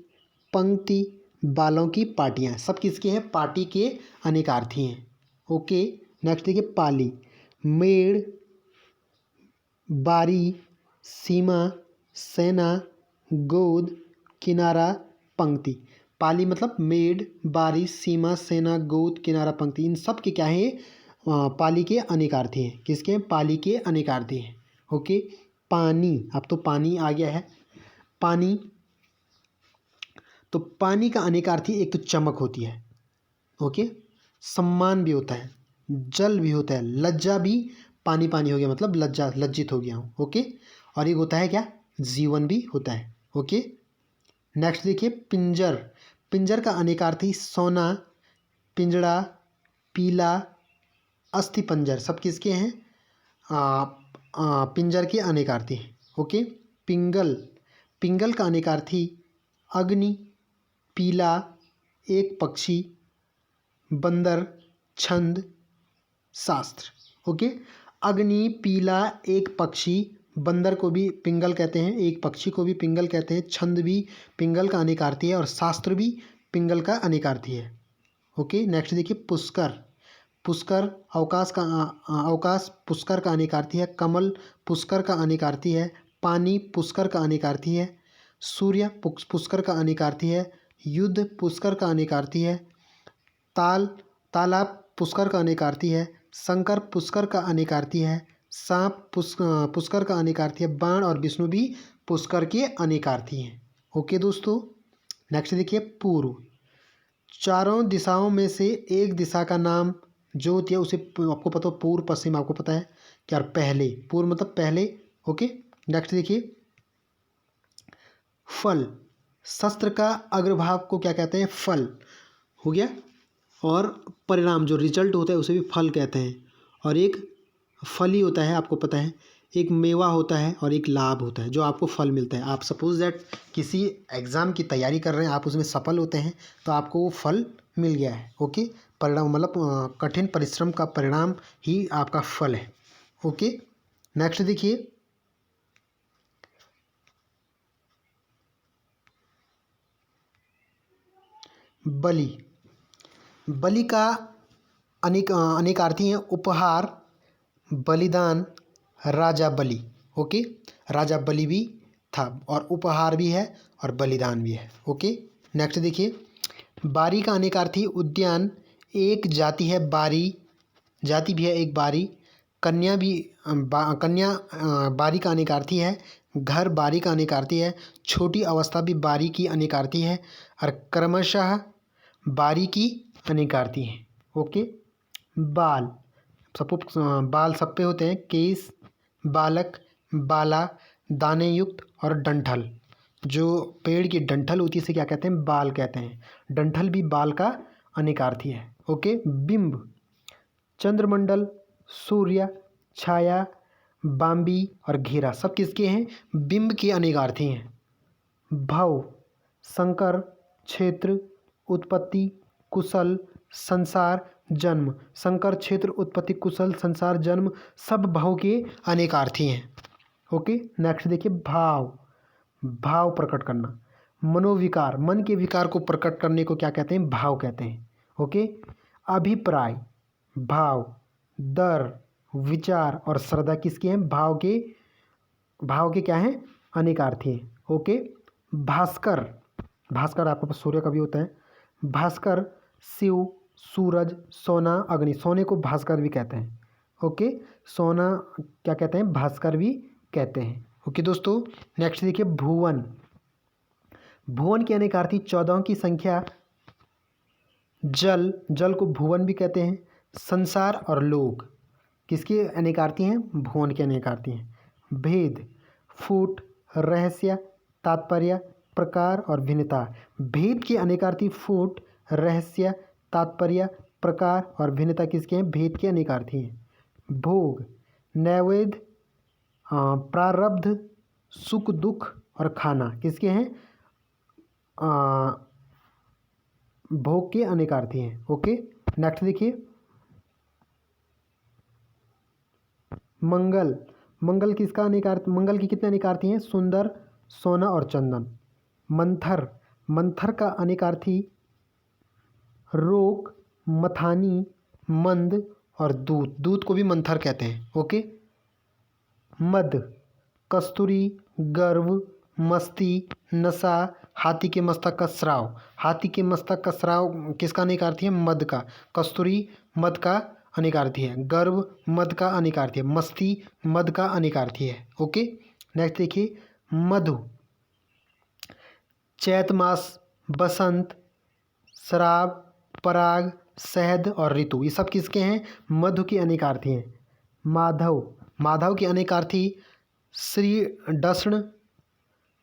Speaker 1: पंक्ति, बालों की पाटियाँ। सब किसके हैं? पाटी के अनेकार्थी हैं। ओके, नेक्स्ट देखिए पाली। मेड़, बारी, सीमा, सेना, गोद, किनारा, पंक्ति। पाली मतलब मेड़, बारी, सीमा, सेना, गोद, किनारा, पंक्ति। इन सब के क्या है? पाली के अनेकार्थी हैं। किसके हैं? पाली के अनेकार्थी हैं। ओके, पानी। अब तो पानी आ गया है। पानी, तो पानी का अनेकार्थी एक तो चमक होती है। ओके, सम्मान भी होता है, जल भी होता है, लज्जा भी। पानी पानी हो गया मतलब लज्जा, लज्जित हो गया हूँ। ओके, और एक होता है क्या? जीवन भी होता है। ओके, नेक्स्ट देखिए पिंजर। पिंजर का अनेकार्थी सोना, पिंजड़ा, पीला, अस्थि पंजर। सब किसके हैं? पिंजर के अनेकार्थी हैं। ओके, पिंगल। पिंगल का अनेकार्थी अग्नि, पीला, एक पक्षी, बंदर, छंद, शास्त्र। ओके, अग्नि, पीला, एक पक्षी, बंदर को भी पिंगल कहते हैं, एक पक्षी को भी पिंगल कहते हैं, छंद भी पिंगल का अनेकार्थी है और शास्त्र भी पिंगल का अनेकार्थी है। ओके, नेक्स्ट देखिए पुष्कर। पुष्कर अवकाश पुष्कर का अनेकार्थी है। कमल पुष्कर का अनेकार्थी है। पानी पुष्कर का अनेकार्थी है। सूर्य पुष्कर का अनेकार्थी है। युद्ध पुष्कर का अनेकार्थी है। तालाब पुष्कर का अनेकार्थी है। शंकर पुष्कर का अनेकार्थी है। सांप पुष्कर का अनेकार्थी है। बाण और विष्णु भी पुष्कर के अनेकार्थी हैं। ओके दोस्तों, नेक्स्ट देखिए पूर्व। चारों दिशाओं में से एक दिशा का नाम जो होती है उसे आपको पता हो, पूर्व पश्चिम आपको पता है क्या? पहले, पूर्व मतलब पहले। ओके, नेक्स्ट देखिए फल। शस्त्र का अग्रभाग को क्या कहते हैं? फल हो गया। और परिणाम जो रिजल्ट होता है उसे भी फल कहते हैं। और एक फल ही होता है, आपको पता है। एक मेवा होता है और एक लाभ होता है जो आपको फल मिलता है। आप सपोज दैट किसी एग्ज़ाम की तैयारी कर रहे हैं, आप उसमें सफल होते हैं तो आपको वो फल मिल गया है। ओके, परिणाम मतलब कठिन परिश्रम का परिणाम ही आपका फल है। ओके, नेक्स्ट देखिए, बलि। बलि का अनेकार्थी हैं, उपहार, बलिदान, राजा बलि। ओके, राजा बलि भी था और उपहार भी है और बलिदान भी है। ओके, नेक्स्ट देखिए, बारी का अनेकार्थी उद्यान, एक जाति है बारी, जाति भी है एक बारी, कन्या भी कन्या बारी का अनेकार्थी है, घर बारी का अनेकार्थी है, छोटी अवस्था भी बारी की अनेकार्थी है और क्रमशः बारी की अनेकार्थी है। ओके, बाल, सपोज बाल सब पे होते हैं, केस, बालक, बाला, दाने युक्त और डंठल। जो पेड़ की डंठल होती है इसे क्या कहते हैं? बाल कहते हैं। डंठल भी बाल का अनेकार्थी है। ओके, बिंब, चंद्रमंडल, सूर्य, छाया, बाम्बी और घेरा सब किसके हैं? बिंब के अनेकार्थी हैं। भव, संकर, क्षेत्र, उत्पत्ति, कुशल, संसार, जन्म। संकर, क्षेत्र, उत्पत्ति, कुशल, संसार, जन्म सब भाव के अनेकार्थी हैं। ओके, नेक्स्ट देखिए, भाव, भाव प्रकट करना, मनोविकार, मन के विकार को प्रकट करने को क्या कहते हैं? भाव कहते हैं। ओके, अभिप्राय, भाव, दर, विचार और श्रद्धा किसके हैं? भाव के क्या हैं? अनेकार्थी हैं। ओके, भास्कर, भास्कर आपके पास सूर्य का भी होता है। भास्कर, शिव, सूरज, सोना, अग्नि, सोने को भास्कर भी कहते हैं। ओके, सोना क्या कहते हैं? भास्कर भी कहते हैं। ओके दोस्तों, नेक्स्ट देखिए, भुवन, भुवन के अनेकार्थी 14 की संख्या, जल, जल को भुवन भी कहते हैं। संसार और लोक किसके अनेकार्थी हैं? भुवन के अनेकार्थी हैं। भेद, फूट, रहस्य, तात्पर्य, प्रकार और भिन्नता। भेद के अनेकार्थी फूट, रहस्य, तात्पर्य, प्रकार और भिन्नता किसके हैं? भेद के अनेकार्थी हैं। भोग, नैवेद्य, प्रारब्ध, सुख दुख और खाना किसके हैं? भोग के अनेकार्थी हैं। ओके, नेक्स्ट देखिए, मंगल, मंगल किसका अनेकार्थी? मंगल की कितने अनेकार्थी हैं? सुंदर, सोना और चंदन। मंथर, मंथर का अनेकार्थी रोक, मथानी, मंद और दूध, दूध को भी मंथर कहते हैं। ओके, मद, कस्तूरी, गर्व, मस्ती, नशा, हाथी के मस्तक का श्राव, हाथी के मस्तक का श्राव किसका अनेकार्थी है? मद का। कस्तूरी मद का अनेकार्थी है, गर्व मद का अनेकार्थी है, मस्ती मद का अनेकार्थी है। ओके, नेक्स्ट देखिए, मधु, चैत मास, बसंत, शराब, पराग, शहद और ऋतु ये सब किसके हैं? मधु के अनेकार्थी हैं। माधव, माधव के अनेकार्थी श्री दक्षिण,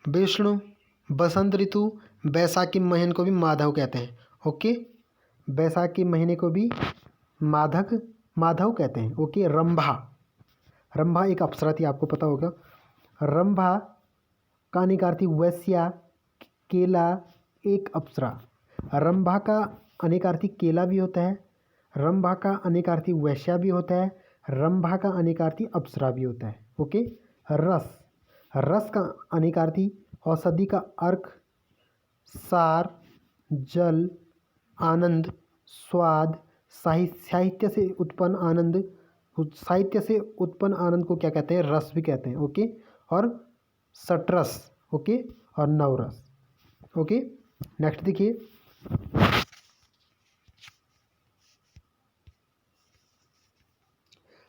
Speaker 1: विष्णु, बसंत ऋतु, बैसाखी महीने को भी माधव कहते हैं। ओके, बैसाखी महीने को भी माधव कहते हैं। ओके, रंभा, रंभा एक अप्सरा थी, आपको पता होगा। रंभा का अनेकार्थी वैश्या, केला, एक अप्सरा। रंभा का अनेकार्थी केला भी होता है, रंभा का अनेकार्थी वैश्या भी होता है, रंभा का अनेकार्थी अप्सरा भी होता है। ओके, रस, रस का अनेकार्थी औषधि का अर्क, सार, जल, आनंद, स्वाद, साहित्य से उत्पन्न आनंद, साहित्य से उत्पन्न आनंद को क्या कहते हैं? रस भी कहते हैं। ओके, और सटरस, ओके, और नवरस। ओके, नेक्स्ट देखिए,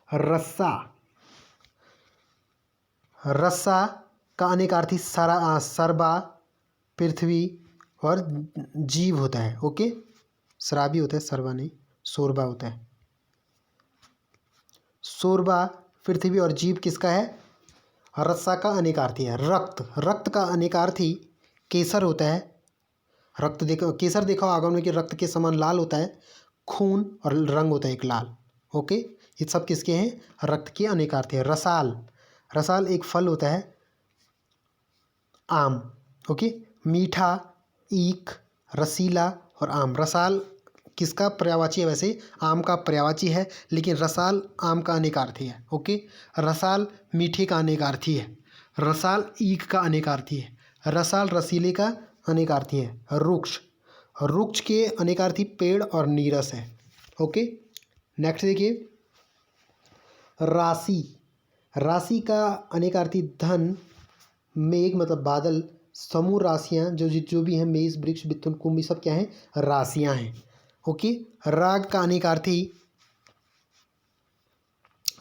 Speaker 1: रस्सा, रस्सा का अनेकार्थी सरबा, पृथ्वी और जीव होता है। ओके, शराबी होता है, सरबा नहीं, शोरबा होता है। शोरबा, पृथ्वी और जीव किसका है? रस्सा का अनेकार्थी है। रक्त, रक्त का अनेकार्थी केसर होता है। रक्त देखो, केसर देखा होगा में कि रक्त के समान लाल होता है, खून और रंग होता है एक लाल। ओके, ये सब किसके हैं? रक्त के अनेकार्थी है। रसाल, रसाल एक फल होता है, आम। ओके, मीठा, ईख, रसीला और आम। रसाल किसका पर्यायवाची है? वैसे आम का पर्यायवाची है, लेकिन रसाल आम का अनेकार्थी है। ओके, रसाल मीठे का अनेकार्थी है, रसाल ईख का अनेकार्थी है, रसाल रसीले का अनेकार्थी है। रुक्ष, रुक्ष के अनेकार्थी पेड़ और नीरस है। ओके, नेक्स्ट देखिए, राशि, राशि का अनेकार्थी धन, मेघ मतलब बादल, समूह राशियाँ जो भी हैं, मेष, वृक्ष, मिथुन, कुंभ, सब क्या हैं? राशियाँ हैं। ओके, राग का अनेकार्थी,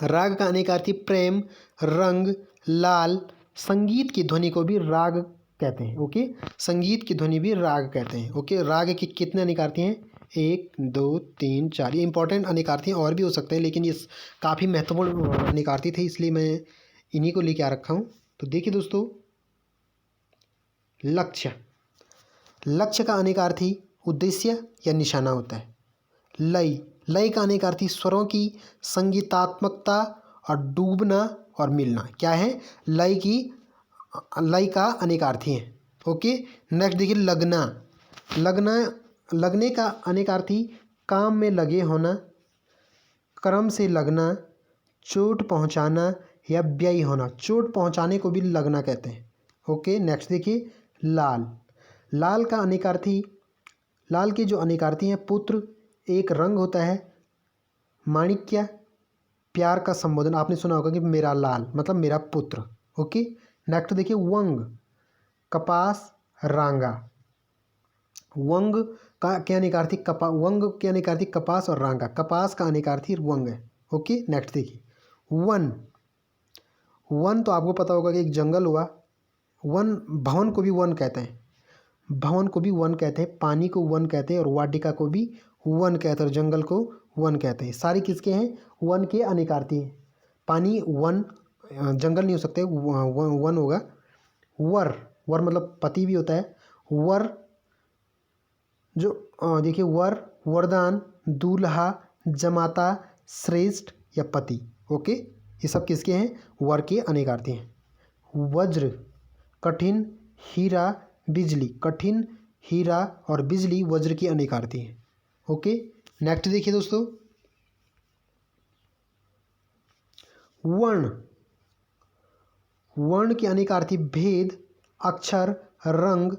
Speaker 1: राग का अनेकार्थी प्रेम, रंग, लाल। संगीत की ध्वनि को भी राग कहते हैं। ओके, संगीत की ध्वनि भी राग कहते हैं। ओके, राग के कितने अनेकार्थी हैं? 1 2 3 4। ये इंपॉर्टेंट अनेकार्थी और भी हो सकते हैं, लेकिन ये काफ़ी महत्वपूर्ण अनेकार्थी थे, इसलिए मैं इन्हीं को लेके आ रखा हूँ। तो देखिए दोस्तों, लक्ष्य, लक्ष्य का अनेकार्थी उद्देश्य या निशाना होता है। लय, लय का अनेकार्थी स्वरों की संगीतात्मकता और डूबना और मिलना। क्या है? लय की, लय का अनेकार्थी है। ओके, नेक्स्ट देखिए, लगना, लगना, लगने का अनेकार्थी काम में लगे होना, क्रम से लगना, चोट पहुंचाना या व्ययी होना। चोट पहुंचाने को भी लगना कहते हैं। ओके, नेक्स्ट देखिए, लाल, लाल का अनेकार्थी, लाल के जो अनेकार्थी हैं, पुत्र, एक रंग होता है, माणिक्य, प्यार का संबोधन। आपने सुना होगा कि मेरा लाल मतलब मेरा पुत्र। ओके, नेक्स्ट देखिए, वंग, कपास, रांगा। वंग का क्या अनेकार्थी? वंग के अनेकार्थी कपास और रांगा। कपास का अनेकार्थी वंग है। ओके, नेक्स्ट देखिए, वन, वन तो आपको पता होगा कि एक जंगल हुआ। वन, भवन को भी वन कहते हैं, भवन को भी वन कहते हैं, पानी को वन कहते हैं, और वाटिका को भी वन कहते हैं, और जंगल को वन कहते हैं। सारे किसके हैं? वन के अनेकार्थी हैं। पानी वन, जंगल नहीं हो सकते, वन होगा। वर, वर मतलब पति भी होता है। वर जो देखिए, वर, वरदान, दूल्हा, जमाता, श्रेष्ठ या पति। ओके, ये सब किसके हैं? वर के अनेकार्थी हैं। वज्र, कठिन, हीरा, बिजली। कठिन, हीरा और बिजली वज्र की अनेकार्थी हैं। ओके, नेक्स्ट देखिए दोस्तों, वर्ण, वर्ण के अनेकार्थी भेद, अक्षर, रंग,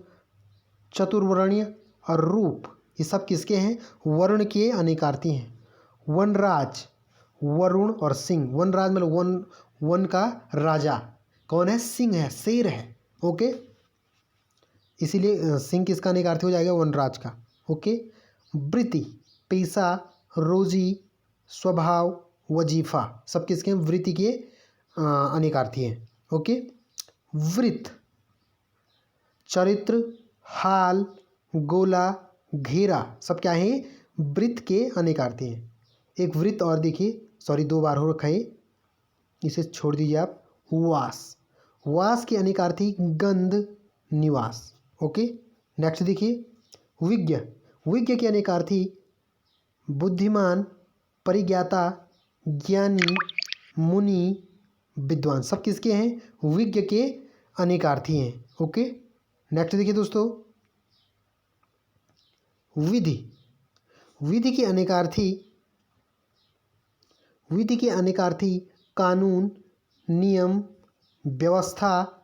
Speaker 1: चतुर्वर्ण्य और रूप। ये सब किसके हैं? वर्ण के अनेकार्थी हैं। वनराज, वरुण और सिंह। वनराज मतलब वन, वन का राजा कौन है? सिंह है, शेर है। ओके, इसीलिए सिंह किसका अनेकार्थी हो जाएगा? वनराज का। ओके, वृत्ति, पेशा, रोजी, स्वभाव, वजीफा। सब किसके हैं? वृत्ति के अनेकार्थी हैं। ओके, वृत्त, चरित्र, हाल, गोला, घेरा। सब क्या है? वृत्त के अनेकार्थी हैं। एक वृत्त और देखिए, सॉरी 2 बार हो रखा है, इसे छोड़ दीजिए आप। वास, वास के अनेकार्थी गंध, निवास। ओके, नेक्स्ट देखिए, विज्ञ, विज्ञ के अनेकार्थी बुद्धिमान, परिज्ञाता, ज्ञानी, मुनि, विद्वान। सब किसके हैं? विज्ञ के अनेकार्थी हैं। ओके, नेक्स्ट देखिए दोस्तों, विधि, विधि के अनेकार्थी, विधि के अनेकार्थी कानून, नियम, व्यवस्था,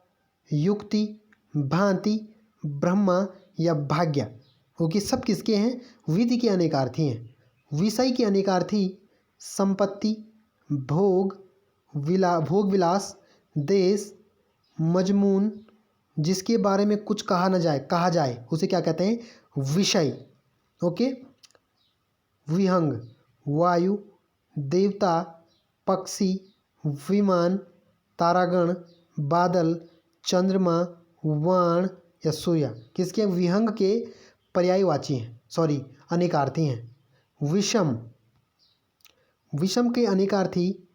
Speaker 1: युक्ति, भांति, ब्रह्मा या भाग्य। ओके, सब किसके हैं? विधि के अनेकार्थी हैं। विषय के अनेकार्थी संपत्ति, भोग, भोग विलास, देश, मजमून, जिसके बारे में कुछ कहा जाए उसे क्या कहते हैं? विषय। ओके, विहंग, वायु, देवता, पक्षी, विमान, तारागण, बादल, चंद्रमा, वाण या सूर्य। किसके? विहंग के पर्यायवाची हैं, सॉरी अनेकार्थी हैं। विषम, विषम के अनेकार्थी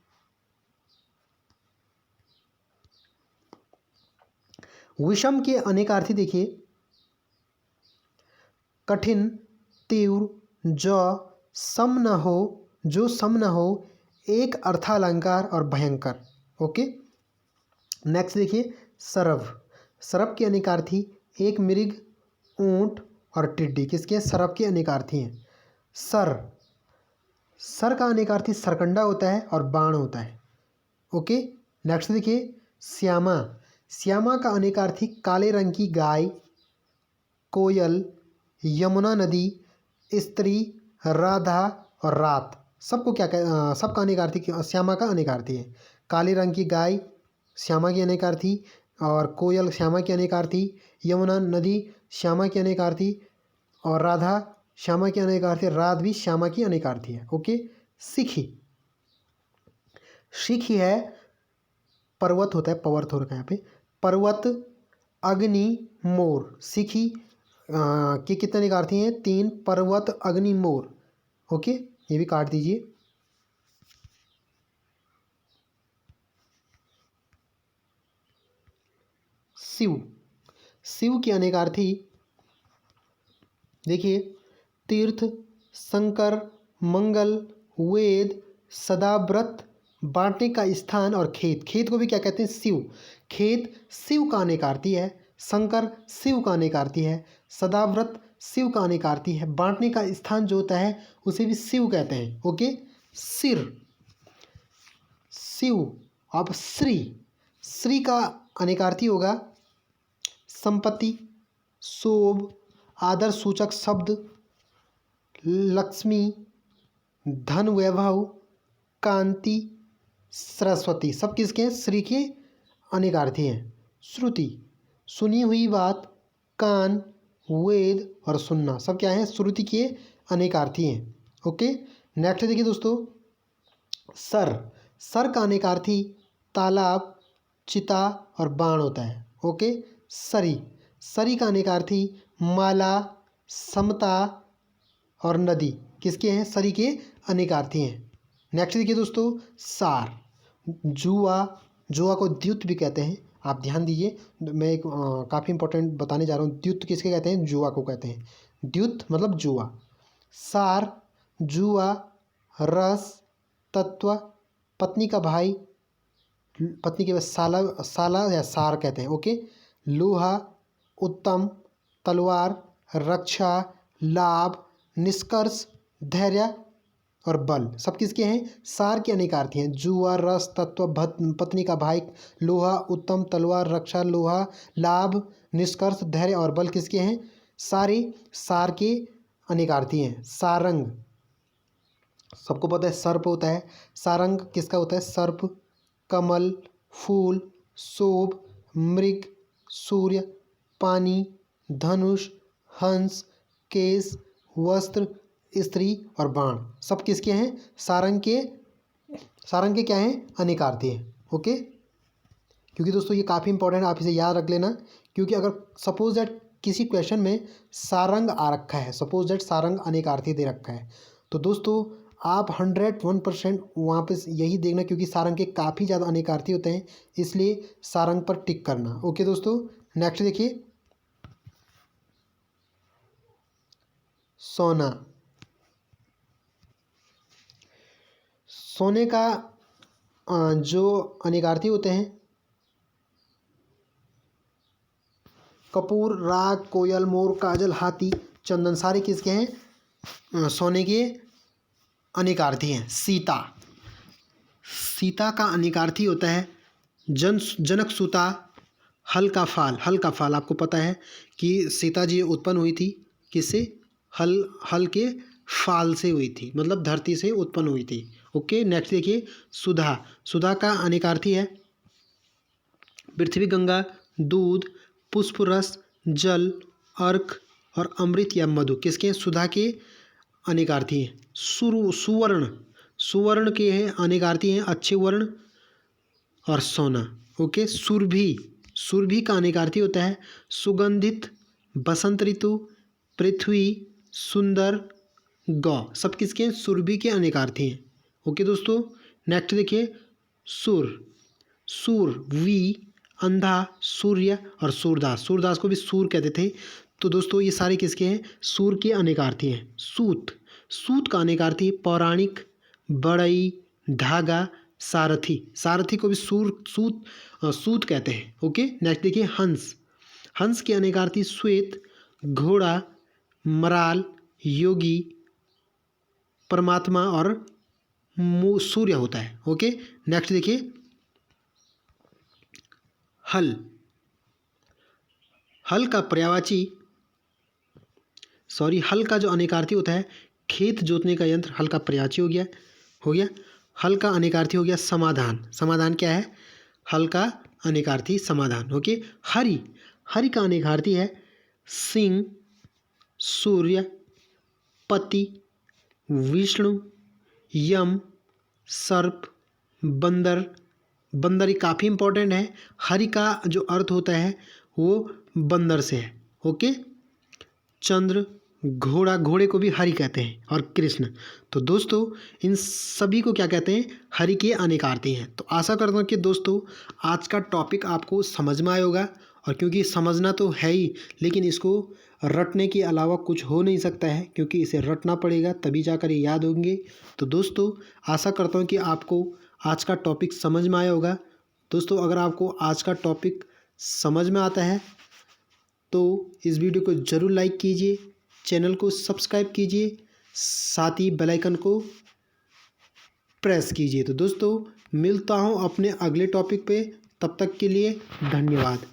Speaker 1: विषम के अनेकार्थी देखिए, कठिन, तीव्र, जो सम न हो, जो सम न हो, एक अर्थालंकार और भयंकर। ओके, नेक्स्ट देखिए सरव। सरव के अनेकार्थी एक मृग, ऊंट और टिड्डी किसके हैं? सरव के अनेकार्थी हैं। सर, सर का अनेकार्थी सरकंडा होता है और बाण होता है। ओके। नेक्स्ट देखिए श्यामा। श्यामा का अनेकार्थी काले रंग की गाय, कोयल, यमुना नदी, स्त्री, राधा और रात। सबको सबका अनेकार्थी श्यामा का अनेकार्थी है। काले रंग की गाय श्यामा की अनेकार्थी, और कोयल श्यामा की अनेकार्थी, यमुना नदी श्यामा की अनेकार्थी, और राधा श्यामा की अनेकार्थी, रात भी श्यामा की अनेकार्थी है। ओके। सिखी, सिखी है पर्वत होता है, पर्वत हो रखा है यहाँ पे, पर्वत, अग्नि, मोर। सिखी के कितने अनेकार्थी हैं? 3, पर्वत, अग्नि, मोर। ओके, ये भी काट दीजिए। शिव, शिव के अनेकार्थी देखिए तीर्थ, शंकर, मंगल, वेद, सदाव्रत, बांटने का स्थान और खेत। खेत को भी क्या कहते हैं? शिव। खेत शिव का अनेकार्थी है, शंकर शिव का अनेकार्थी है, सदाव्रत शिव का अनेकार्थी है, बांटने का स्थान जो होता है उसे भी शिव कहते हैं। ओके। सिर, शिव। अब श्री, श्री का अनेकार्थी होगा संपत्ति, शोभ, आदर सूचक शब्द, लक्ष्मी, धन, वैभव, कांति, सरस्वती। सब किसके हैं? श्री के अनेकार्थी हैं। श्रुति, सुनी हुई बात, कान, वेद और सुनना। सब क्या है? श्रुति के अनेकार्थी हैं। ओके। नेक्स्ट देखिए दोस्तों सर। सर का अनेकार्थी तालाब, चिता और बाण होता है। ओके। सरी, सरी का अनेकार्थी माला, समता और नदी। किसके हैं? सरी के अनेकार्थी हैं। नेक्स्ट देखिए दोस्तों सार। जुआ, जुआ को द्युत भी कहते हैं, आप ध्यान दीजिए। मैं एक काफ़ी इंपॉर्टेंट बताने जा रहा हूँ। द्युत किसके कहते हैं? जुआ को कहते हैं। द्युत मतलब जुआ। सार, जुआ, रस, तत्व, पत्नी का भाई, पत्नी के साला, साला या सार कहते हैं। ओके। लोहा, उत्तम, तलवार, रक्षा, लाभ, निष्कर्ष, धैर्य और बल। सब किसके हैं? सार के अनेकार्थी हैं। जुआ, रस, तत्व, पत्नी का भाई, लोहा, उत्तम, तलवार, रक्षा, लोहा, लाभ, निष्कर्ष, धैर्य और बल किसके हैं? सारे सार के अनेकार्थी हैं। सारंग, सबको पता है सर्प होता है। सारंग किसका होता है? सर्प, कमल, फूल, शोभ, मृग, सूर्य, पानी, धनुष, हंस, केस, वस्त्र, स्त्री और बाण। सब किसके हैं? सारंग के, सारंग के क्या हैं? अनेकार्थी हैं। ओके। क्योंकि दोस्तों ये काफ़ी इंपॉर्टेंट, आप इसे याद रख लेना। क्योंकि अगर सपोज दैट किसी क्वेश्चन में सारंग आ रखा है, सपोज दैट सारंग अनेकार्थी दे रखा है, तो दोस्तों आप 101% वहाँ पे यही देखना, क्योंकि सारंग के काफ़ी ज़्यादा अनेकार्थी होते हैं, इसलिए सारंग पर टिक करना। ओके दोस्तों। नेक्स्ट देखिए सोना। सोने का जो अनेकार्थी होते हैं कपूर, राग, कोयल, मोर, काजल, हाथी, चंदन। सारे किसके हैं? सोने के अनेकार्थी हैं। सीता, सीता का अनेकार्थी होता है जनक सुता, हल का फाल। हल का फाल आपको पता है कि सीता जी उत्पन्न हुई थी किससे? हल के फाल से हुई थी, मतलब धरती से उत्पन्न हुई थी। ओके। नेक्स्ट देखिए सुधा। सुधा का अनेकार्थी है पृथ्वी, गंगा, दूध, पुष्प रस, जल, अर्क और अमृत या मधु। किसके? सुधा के अनेकार्थी हैं। सुवर्ण, सुवर्ण के अनेकार्थी हैं अच्छे वर्ण और सोना। ओके। सुरभि, सुरभि का अनेकार्थी होता है सुगंधित, बसंत ऋतु, पृथ्वी, सुंदर, गौ। सब किसके? सुरभि के अनेकार्थी हैं। ओके दोस्तों। नेक्स्ट देखिए सुर। सूर, वी, अंधा, सूर्य और सूरदास। सूरदास को भी सूर कहते थे। तो दोस्तों ये सारे किसके हैं? सूर के अनेकार्थी हैं। सूत, सूत का अनेकार्थी पौराणिक, बड़ई, धागा, सारथी, सारथी को भी सूत कहते हैं। ओके, नेक्स्ट देखिए हंस, हंस के अनेकार्थी श्वेत, घोड़ा, मराल, योगी, परमात्मा और सूर्य होता है। ओके, नेक्स्ट देखिए हल, हल का पर्यायवाची हल का जो अनेकार्थी होता है खेत जोतने का यंत्र, हल का पर्यायवाची हो गया। हल का अनेकार्थी हो गया समाधान, समाधान क्या है? हल का अनेकार्थी समाधान। ओके, हरि, हरि का अनेकार्थी है सिंह, सूर्य, पति, विष्णु, यम, सर्प, बंदर। बंदर ये काफ़ी इंपॉर्टेंट है। हरि का जो अर्थ होता है वो बंदर से है। ओके, चंद्र, घोड़ा, घोड़े को भी हरि कहते हैं, और कृष्ण। तो दोस्तों इन सभी को क्या कहते हैं? हरि के अनेकार्थी हैं। तो आशा करता हूँ कि दोस्तों आज का टॉपिक आपको समझ में आया होगा, और क्योंकि समझना तो है ही, लेकिन इसको रटने के अलावा कुछ हो नहीं सकता है, क्योंकि इसे रटना पड़ेगा तभी जाकर ये याद होंगे। तो दोस्तों आशा करता हूँ कि आपको आज का टॉपिक समझ में आया होगा। दोस्तों अगर आपको आज का टॉपिक समझ में आता है तो इस वीडियो को ज़रूर लाइक कीजिए, चैनल को सब्सक्राइब कीजिए, साथ ही बेल आइकन को प्रेस कीजिए। तो दोस्तों मिलता हूँ अपने अगले टॉपिक पे, तब तक के लिए धन्यवाद।